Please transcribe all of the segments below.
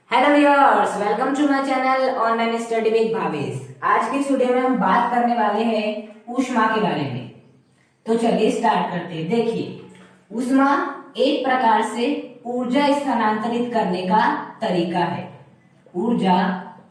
Hello viewers, welcome to my channel online study with Bhavesh. आज के इस वीडियो में हम बात करने वाले हैं ऊष्मा के बारे में। तो चलिए स्टार्ट करते हैं। देखिए, ऊष्मा एक प्रकार से ऊर्जा स्थानांतरित करने का तरीका है। ऊर्जा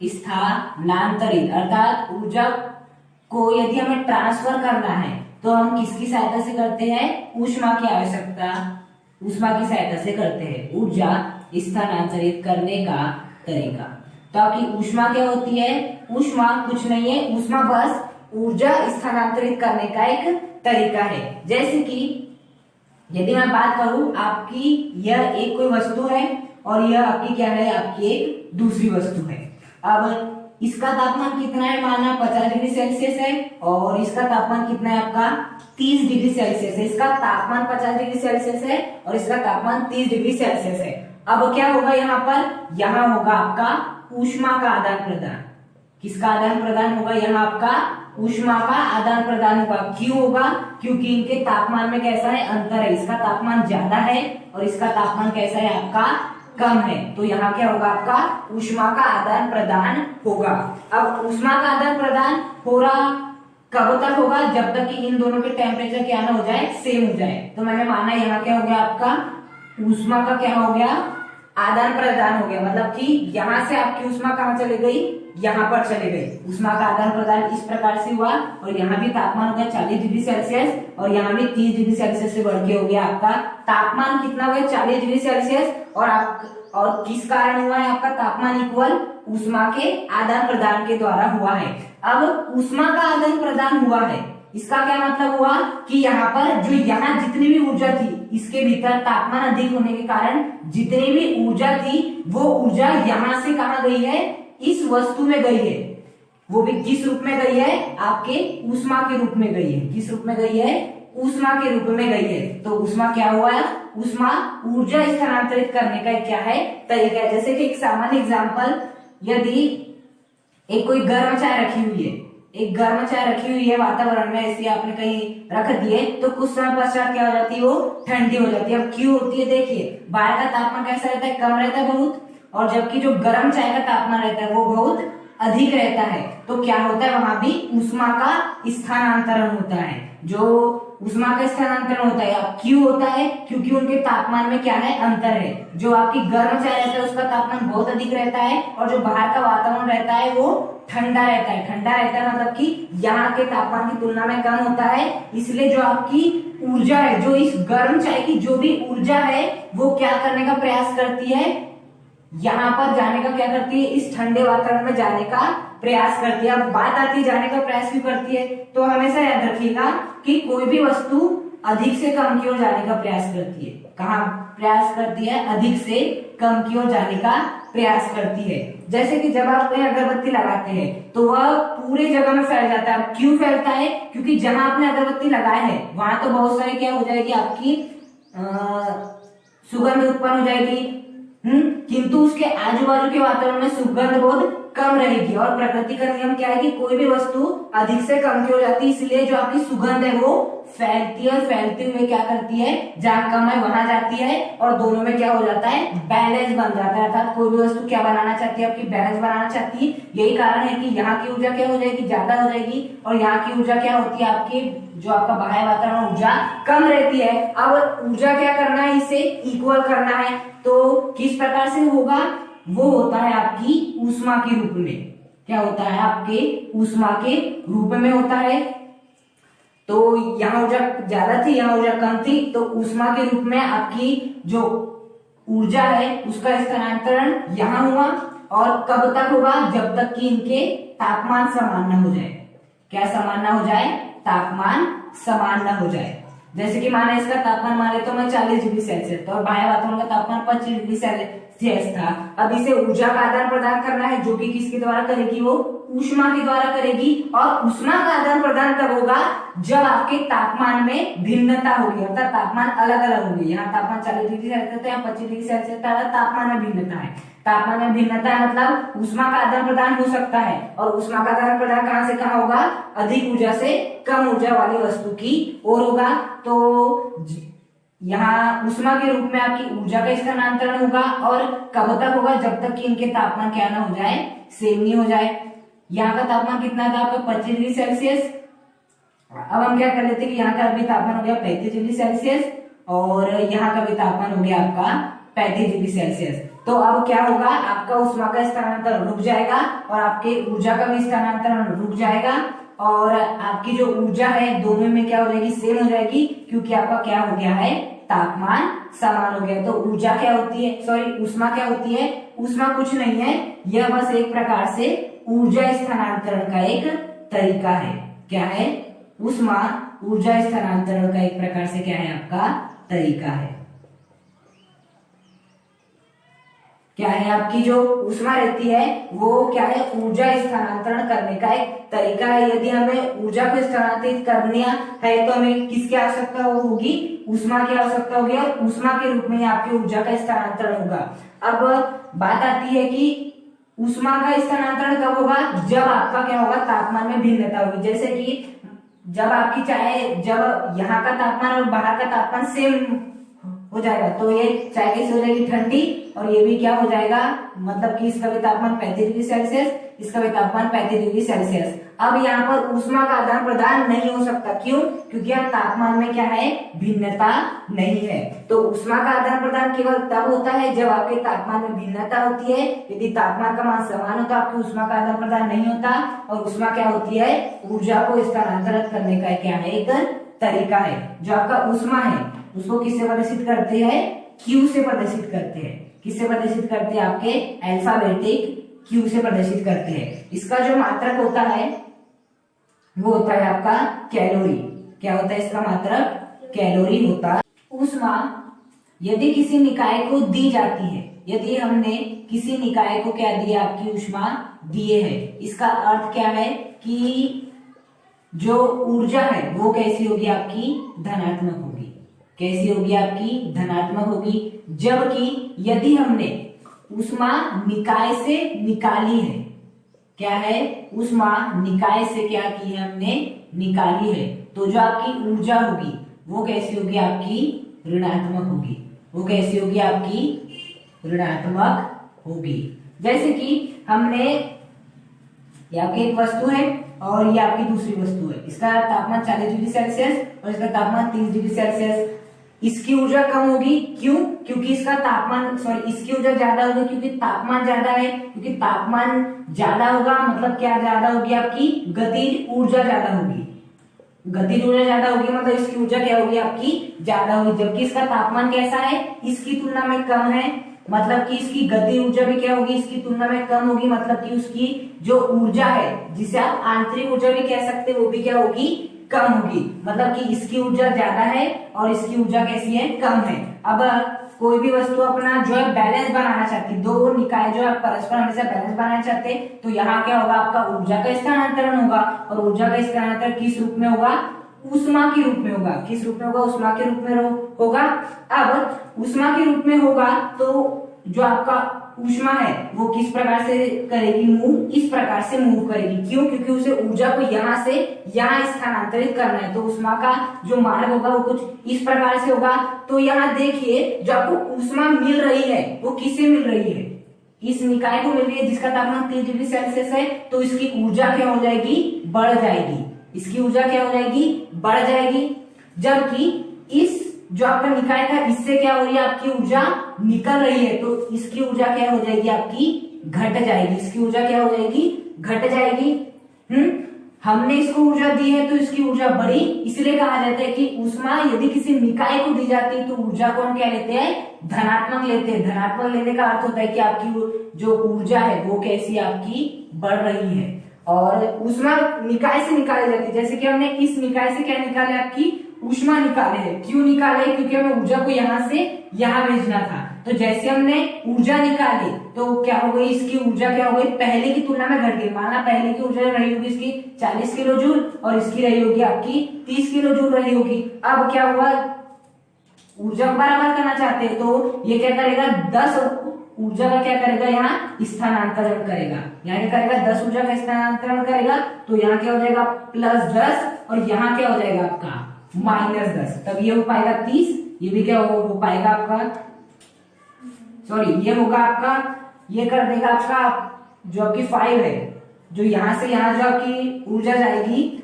स्थानांतरित अर्थात ऊर्जा को यदि हमें ट्रांसफर करना है तो हम किसकी सहायता से करते हैं? ऊष्मा की सहायता से करते हैं। ऊर्जा स्थानांतरित करने का तरीका। तो आपकी ऊष्मा क्या होती है? ऊष्मा कुछ नहीं है, ऊष्मा बस ऊर्जा स्थानांतरित करने का एक तरीका है। जैसे कि यदि मैं बात करूं, आपकी यह एक कोई वस्तु है और यह आपकी क्या है? आपकी एक दूसरी वस्तु है। अब इसका तापमान कितना है? माना 50 डिग्री सेल्सियस है और इसका तापमान कितना है? आपका 30 डिग्री सेल्सियस है। इसका तापमान 50 डिग्री सेल्सियस है और इसका तापमान 30 डिग्री सेल्सियस है। अब क्या होगा यहाँ पर? यहाँ होगा आपका ऊष्मा का आदान प्रदान। किसका आदान प्रदान होगा? यहाँ आपका ऊष्मा का आदान प्रदान होगा। क्यों होगा? क्योंकि इनके तापमान में कैसा है? अंतर है। इसका तापमान ज्यादा है और इसका तापमान कैसा है? आपका कम है। तो यहाँ क्या होगा? आपका ऊष्मा का आदान प्रदान होगा। अब ऊष्मा का आदान प्रदान हो रहा कब तक होगा? जब तक कि इन दोनों के टेम्परेचर क्या ना हो जाए? सेम हो जाए। तो मैंने माना यहाँ क्या हो गया? आपका ऊष्मा का क्या हो गया? आदान प्रदान हो गया। मतलब कि यहाँ से आपकी ऊष्मा कहाँ चली गई? यहाँ पर चले गई। ऊष्मा का आदान प्रदान इस प्रकार से हुआ और यहाँ भी तापमान हो गया 40 डिग्री सेल्सियस और यहाँ भी 30 डिग्री सेल्सियस से बढ़ के हो गया आपका तापमान कितना हो गया? 40 डिग्री सेल्सियस। और किस कारण हुआ है? आपका तापमान इक्वल ऊष्मा के आदान प्रदान के द्वारा हुआ है। अब ऊष्मा का आदान प्रदान हुआ है, इसका क्या मतलब हुआ कि यहाँ पर जो यहाँ जितनी भी ऊर्जा थी, इसके भीतर तापमान अधिक होने के कारण जितनी भी ऊर्जा थी वो ऊर्जा यहाँ से कहाँ गई है? इस वस्तु में गई है। वो भी किस रूप में गई है? आपके ऊष्मा के रूप में गई है। किस रूप में गई है? ऊष्मा के रूप में गई है। तो ऊष्मा क्या हुआ है? ऊष्मा ऊर्जा स्थानांतरित करने का क्या है? तरीका है। जैसे कि एक सामान्य एग्जाम्पल, यदि एक कोई गर्म चाय रखी हुई है, एक गर्म चाय रखी हुई है वातावरण में, ऐसी आपने कहीं रख दिए तो कुछ समय पश्चात क्या हो जाती है? वो ठंडी हो जाती है। अब क्यों होती है? देखिए, बाहर का तापमान कैसा रहता है? कम रहता है बहुत, और जबकि जो गर्म चाय का तापमान रहता है वो बहुत अधिक रहता है। तो क्या होता है? वहां भी ऊष्मा का स्थानांतरण होता है। जो ऊष्मा का स्थानांतरण होता है, अब क्यों होता है? क्योंकि उनके तापमान में क्या है? अंतर है। जो आपकी गर्म चाय रहता है उसका तापमान बहुत अधिक रहता है और जो बाहर का वातावरण रहता है वो ठंडा रहता है। ठंडा रहता है मतलब कि यहाँ के तापमान की तुलना में कम होता है। इसलिए जो आपकी ऊर्जा है, जो इस गर्म चाय की जो भी ऊर्जा है वो क्या करने का प्रयास करती है? यहाँ पर जाने का क्या करती है? इस ठंडे वातावरण में जाने का प्रयास करती है। अब बात आती है जाने का प्रयास क्यों करती है, तो हमेशा याद रखिएगा कि कोई भी वस्तु अधिक से कम की ओर जाने का प्रयास करती है। कहाँ प्रयास करती है? अधिक से कम की ओर जाने का प्रयास करती है। जैसे कि जब आप कोई अगरबत्ती लगाते हैं तो वह पूरे जगह में फैल जाता है। क्यों फैलता है? क्योंकि जहां आपने अगरबत्ती लगाया है वहां तो बहुत सारी क्या हो जाएगी? आपकी सुगंध उत्पन्न हो जाएगी। किंतु उसके आजू बाजू के वातावरण में सुगंध बहुत कम रहेगी। और प्रकृति का नियम क्या है कि कोई भी वस्तु अधिक से कम की हो जाती है, इसलिए जो आपकी सुगंध है वो फैलती है और फैलते हुए क्या करती है? जहां कम है वहां जाती है और दोनों में क्या हो जाता है? बैलेंस बन जाता है। अर्थात कोई भी वस्तु क्या बनाना चाहती है? आपकी बैलेंस बनाना चाहती है। यही कारण है कि यहाँ की ऊर्जा क्या हो जाएगी? ज्यादा हो जाएगी और यहाँ की ऊर्जा क्या होती है? आपकी जो आपका बाह्य वातावरण ऊर्जा कम रहती है। अब ऊर्जा क्या करना है? इसे इक्वल करना है। तो किस प्रकार से होगा? वो होता है आपकी ऊष्मा के रूप में। क्या होता है? आपके ऊष्मा के रूप में होता है। तो यहाँ ऊर्जा ज्यादा थी, यहाँ ऊर्जा कम थी, तो ऊष्मा के रूप में आपकी जो ऊर्जा है उसका स्थानांतरण यहाँ हुआ। और कब तक होगा? जब तक कि इनके तापमान समान न हो जाए। क्या समान न हो जाए? तापमान समान न हो जाए। जैसे कि माना इसका तापमान माने तो मैं 40 डिग्री सेल्सियस था और बाह्य वातावरण का तापमान 25 डिग्री सेल्सियस था। अब इसे ऊर्जा का आदान प्रदान करना है, जो कि किसके द्वारा करेगी? वो ऊष्मा के द्वारा करेगी। और ऊष्मा का आदान प्रदान तब होगा जब आपके तापमान में भिन्नता होगी, अर्थात तापमान अलग अलग होगी। यहाँ तापमान 40 डिग्री सेल्सियस था, यहाँ 25 डिग्री सेल्सियस था, तापमान में भिन्नता है। तापमान में भिन्नता है मतलब ऊष्मा का आदान प्रदान हो सकता है। और ऊष्मा का आदान प्रदान कहाँ से कहाँ होगा? अधिक ऊर्जा से कम ऊर्जा वाली वस्तु की ओर होगा। तो यहाँ ऊष्मा के रूप में आपकी ऊर्जा का स्थानांतरण होगा, और कब तक होगा, जब तक कि इनके तापमान क्या ना हो जाए, सेम नहीं हो जाए। यहाँ का तापमान कितना था आपका 25 डिग्री सेल्सियस। अब हम क्या कर लेते हैं कि यहाँ का भी तापमान हो गया 35 डिग्री सेल्सियस, और यहाँ का भी तापमान हो गया आपका 35 डिग्री सेल्सियस। तो अब क्या होगा, आपका ऊष्मा का स्थानांतरण रुक जाएगा और आपके ऊर्जा का भी स्थानांतरण रुक जाएगा, और आपकी जो ऊर्जा है दोनों में क्या हो जाएगी, सेम हो जाएगी, क्योंकि आपका क्या हो गया है, तापमान समान हो गया। तो ऊर्जा क्या होती है, सॉरी ऊष्मा क्या होती है, ऊष्मा कुछ नहीं है, यह बस एक प्रकार से ऊर्जा स्थानांतरण का एक तरीका है। क्या है, ऊष्मा ऊर्जा स्थानांतरण का एक प्रकार से क्या है, आपका तरीका है। क्या है, आपकी जो ऊष्मा रहती है वो क्या है, ऊर्जा स्थानांतरण करने का एक तरीका है। यदि हमें ऊर्जा को स्थानांतरित करना है तो हमें किसकी आवश्यकता होगी, ऊष्मा की आवश्यकता होगी, और ऊष्मा के रूप में आपकी ऊर्जा का स्थानांतरण होगा। अब बात आती है कि ऊष्मा का स्थानांतरण कब होगा, जब आपका क्या होगा, तापमान में भिन्नता होगी। जैसे कि जब आपकी चाहे, जब यहाँ का तापमान और बाहर का तापमान सेम हो जाएगा, तो ये चाय कैसे हो जाएगी, ठंडी, और ये भी क्या हो जाएगा, मतलब कि इसका भी तापमान 35 डिग्री सेल्सियस, इसका भी तापमान 35 डिग्री सेल्सियस। अब यहाँ पर ऊष्मा का आदान प्रदान नहीं हो सकता, क्यों, क्योंकि यहाँ तापमान में क्या है, भिन्नता नहीं है। तो ऊष्मा का आदान प्रदान केवल तब होता है जब आपके तापमान में भिन्नता होती है। यदि तापमान का मान समान होता, आपकी ऊष्मा का आदान प्रदान नहीं होता। और ऊष्मा क्या होती है, ऊर्जा को स्थानांतरित करने का क्या है, एक तरीका है। जो आपका ऊष्मा है उसको किससे प्रदर्शित करते हैं, क्यू से प्रदर्शित करते हैं। किससे प्रदर्शित करते हैं, आपके अल्फाबेटिक क्यू से प्रदर्शित करते हैं। इसका जो मात्रक होता है वो होता है आपका कैलोरी। क्या होता है इसका मात्रक, कैलोरी होता है। ऊष्मा यदि किसी निकाय को दी जाती है, यदि हमने किसी निकाय को क्या दिया, आपकी ऊष्मा दिए है, इसका अर्थ क्या है कि जो ऊर्जा है वो कैसी होगी, आपकी धनात्मक होगी। कैसी होगी, आपकी धनात्मक होगी। जबकि यदि हमने ऊष्मा निकाय से निकाली है, क्या है, ऊष्मा निकाय से क्या की है, हमने निकाली है, तो जो आपकी ऊर्जा होगी वो कैसी होगी, आपकी ऋणात्मक होगी। वो कैसी होगी, आपकी ऋणात्मक होगी। जैसे कि हमने, ये आपकी एक वस्तु है और ये आपकी दूसरी वस्तु है, इसका तापमान 40 डिग्री सेल्सियस और इसका तापमान 30 डिग्री सेल्सियस। इसकी ऊर्जा कम होगी, क्यों, क्योंकि इसका तापमान, सॉरी इसकी ऊर्जा ज्यादा होगी, क्योंकि तापमान ज्यादा है। क्योंकि तापमान ज्यादा होगा मतलब क्या ज्यादा होगी, आपकी गतिज ऊर्जा ज्यादा होगी। गतिज ऊर्जा ज्यादा होगी मतलब इसकी ऊर्जा क्या होगी, आपकी ज्यादा होगी। जबकि इसका तापमान कैसा है, इसकी तुलना में कम है, मतलब कि इसकी गति ऊर्जा भी क्या होगी, इसकी तुलना में कम होगी। मतलब कि उसकी जो ऊर्जा है, जिसे आप आंतरिक ऊर्जा भी कह सकते हैं, वो भी क्या होगी, कम होगी। मतलब कि इसकी ऊर्जा ज्यादा है और इसकी ऊर्जा कैसी है, कम है। अब कोई भी वस्तु अपना जो है बैलेंस बनाना चाहती है, दो निकाय जो है परस्पर हमेशा बैलेंस बनाना चाहते हैं, तो यहाँ क्या होगा, आपका ऊर्जा का स्थानांतरण होगा। और ऊर्जा का स्थानांतरण किस रूप में होगा, ऊष्मा के रूप में होगा। किस रूप में होगा, ऊष्मा के रूप में होगा। अब ऊष्मा के रूप में होगा तो जो आपका ऊष्मा है वो किस प्रकार से करेगी, मूव, इस प्रकार से मूव करेगी। क्यों, क्योंकि उसे ऊर्जा को यहाँ से यहाँ स्थानांतरित करना है, तो ऊष्मा का जो मार्ग होगा वो कुछ इस प्रकार से होगा। तो यहाँ देखिए, जो आपको ऊष्मा मिल रही है वो किससे मिल रही है, इस निकाय को मिल रही है जिसका तापमान 30 डिग्री सेल्सियस है। तो इसकी ऊर्जा क्या हो जाएगी, बढ़ जाएगी। इसकी ऊर्जा क्या हो जाएगी, बढ़ जाएगी। जबकि इस जो आपका निकाय था, इससे क्या हो रही है, आपकी ऊर्जा निकल रही है, तो इसकी ऊर्जा क्या हो जाएगी, आपकी घट जाएगी। इसकी ऊर्जा क्या हो जाएगी, घट जाएगी। हमने इसको ऊर्जा दी है तो इसकी ऊर्जा बढ़ी। इसलिए कहा जाता है कि ऊष्मा यदि किसी निकाय को दी जाती है तो ऊर्जा को हम क्या लेते हैं, धनात्मक लेते हैं। धनात्मक लेने का अर्थ होता है कि आपकी जो ऊर्जा है वो कैसी, आपकी बढ़ रही है। और ऊष्मा निकाय से निकाली जाती है, जैसे कि हमने इस निकाय से क्या निकाले, आपकी ऊष्मा निकाले है। क्यों निकाले, क्योंकि हमें ऊर्जा को यहाँ से यहाँ भेजना था। तो जैसे हमने ऊर्जा निकाली तो क्या हो गई, इसकी ऊर्जा क्या हो गई, पहले की तुलना में घट गई। माना पहले की ऊर्जा रही होगी इसकी 40 किलो जूल और इसकी रही होगी आपकी 30 किलो जूल रही होगी। अब क्या हुआ, ऊर्जा बराबर करना चाहते हैं तो ये क्या करेगा, 10 ऊर्जा का क्या करेगा, यहाँ स्थानांतरण करेगा। यहाँ क्या करेगा, 10 ऊर्जा का स्थानांतरण करेगा। तो यहाँ क्या हो जाएगा, +10 और यहाँ क्या हो जाएगा आपका -10। तब ये हो पाएगा 30, ये भी क्या हो पाएगा आपका, सॉरी ये होगा आपका, ये कर देगा आपका जो आपकी 5 है, जो यहां से यहां जो आपकी ऊर्जा जाएगी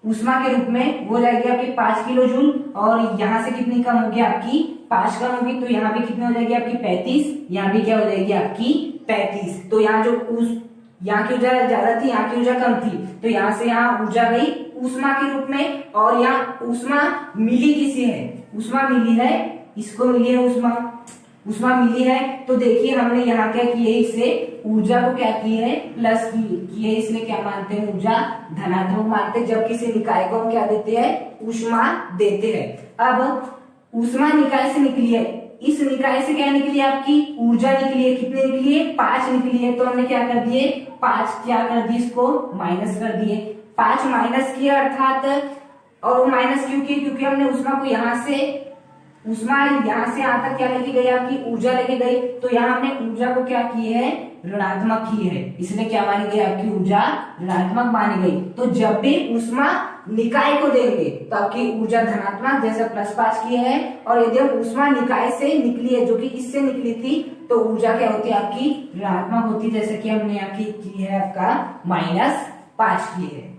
ऊष्मा के रूप में वो जाएगी आपकी 5 किलो जूल, और यहाँ से कितनी कम होगी आपकी 5 कम होगी, तो यहाँ भी कितनी हो जाएगी आपकी 35, यहाँ भी क्या हो जाएगी आपकी 35। तो यहाँ जो यहाँ की ऊर्जा ज्यादा थी, यहाँ की ऊर्जा कम थी, तो यहाँ से यहाँ ऊर्जा गई ऊष्मा के रूप में, और यहाँ ऊष्मा मिली किसी है, ऊष्मा मिली है, इसको मिली है ऊष्मा मिली है। तो देखिए हमने यहाँ क्या किए, इससे ऊर्जा को क्या की है प्लस की है, इसलिए क्या मानते हैं ऊर्जा धनात्मक मानते हैं। जब किसी निकाय को हम क्या देते हैं ऊष्मा देते हैं। अब ऊष्मा निकाय से निकली है, इस निकाय से क्या निकली है आपकी ऊर्जा निकली है, कितनी निकली है 5 निकली है, तो हमने क्या कर दिए 5 क्या कर दिए इसको माइनस कर दिए, 5 माइनस किया अर्थात, और वो माइनस क्यों किए क्योंकि हमने ऊष्मा को यहाँ से यहां तक क्या लेके गई आपकी ऊर्जा लेके गई, तो यहाँ हमने ऊर्जा को क्या की है ऋणात्मक की है, इसलिए क्या मानी गई आपकी ऊर्जा ऋणात्मक मानी गई। तो जब भी ऊष्मा निकाय को देंगे तो आपकी ऊर्जा धनात्मक जैसे +5 की है, और यदि हम ऊष्मा निकाय से निकली है जो कि इससे निकली थी तो ऊर्जा क्या होती है आपकी ऋणात्मक होती है, जैसे कि हमने यहाँ की है आपका -5 की है।